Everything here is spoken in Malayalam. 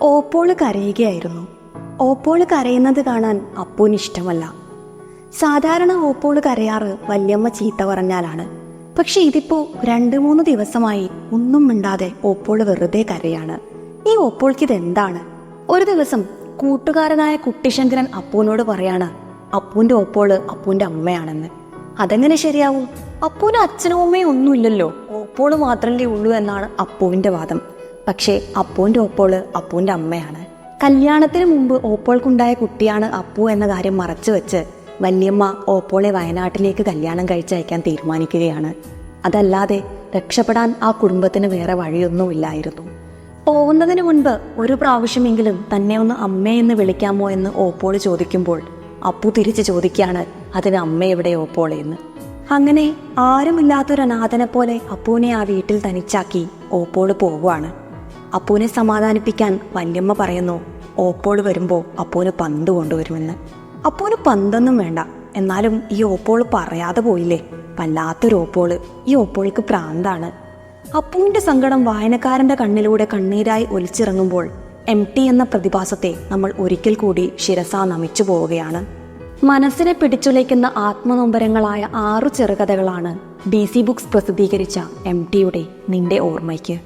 ഓപ്പോള് കരയുകയായിരുന്നു. ഓപ്പോള് കരയുന്നത് കാണാൻ അപ്പൂന് ഇഷ്ടമല്ല. സാധാരണ ഓപ്പോള് കരയാറ് വല്യമ്മ ചീത്ത പറഞ്ഞാലാണ്. പക്ഷെ ഇതിപ്പോ 2-3 ദിവസമായി ഒന്നും മിണ്ടാതെ ഓപ്പോള് വെറുതെ കരയാണ്. ഈ ഓപ്പോൾക്ക് ഇതെന്താണ്? ഒരു ദിവസം കൂട്ടുകാരനായ കുട്ടിശങ്കരൻ അപ്പൂനോട് പറയാണ് അപ്പൂന്റെ ഓപ്പോള് അപ്പൂന്റെ അമ്മയാണെന്ന്. അതെങ്ങനെ ശരിയാവും? അപ്പൂന് അച്ഛനും അമ്മയും ഒന്നുമില്ലല്ലോ, ഓപ്പോള് മാത്രമല്ലേ ഉള്ളൂ എന്നാണ് അപ്പുവിന്റെ വാദം. പക്ഷേ അപ്പൂന്റെ ഓപ്പോള് അപ്പൂന്റെ അമ്മയാണ്. കല്യാണത്തിന് മുമ്പ് ഓപ്പോൾക്കുണ്ടായ കുട്ടിയാണ് അപ്പു എന്ന കാര്യം മറച്ചു വെച്ച് വല്യമ്മ ഓപ്പോളെ വയനാട്ടിലേക്ക് കല്യാണം കഴിച്ചയക്കാൻ തീരുമാനിക്കുകയാണ്. അതല്ലാതെ രക്ഷപ്പെടാൻ ആ കുടുംബത്തിന് വേറെ വഴിയൊന്നുമില്ലായിരുന്നു. പോകുന്നതിന് മുൻപ് ഒരു പ്രാവശ്യമെങ്കിലും തന്നെ ഒന്ന് അമ്മയെന്ന് വിളിക്കാമോ എന്ന് ഓപ്പോള് ചോദിക്കുമ്പോൾ അപ്പു തിരിച്ച് ചോദിക്കുകയാണ്, അതിന് അമ്മ എവിടെ ഓപ്പോളെന്ന്. അങ്ങനെ ആരുമില്ലാത്തൊരു അനാഥനെ പോലെ അപ്പൂനെ ആ വീട്ടിൽ തനിച്ചാക്കി ഓപ്പോള് പോവുകയാണ്. അപ്പൂനെ സമാധാനിപ്പിക്കാൻ വല്യമ്മ പറയുന്നു ഓപ്പോള് വരുമ്പോൾ അപ്പൂന് പന്ത് കൊണ്ടുവരുമെന്ന്. അപ്പൂന് പന്തൊന്നും വേണ്ട, എന്നാലും ഈ ഓപ്പോള് പറയാതെ പോയില്ലേ, വല്ലാത്തൊരു ഓപ്പോള്. ഈ ഓപ്പോൾക്ക് പ്രാന്താണ്. അപ്പൂവിന്റെ സങ്കടം വായനക്കാരന്റെ കണ്ണിലൂടെ കണ്ണീരായി ഒലിച്ചിറങ്ങുമ്പോൾ MT എന്ന പ്രതിഭാസത്തെ നമ്മൾ ഒരിക്കൽ കൂടി ശിരസാ നമിച്ചു പോവുകയാണ്. മനസ്സിനെ പിടിച്ചുലയ്ക്കുന്ന ആത്മനൊമ്പരങ്ങളായ 6 ചെറുകഥകളാണ് DC ബുക്സ് പ്രസിദ്ധീകരിച്ച MTയുടെ നിന്റെ ഓർമ്മയ്ക്ക്.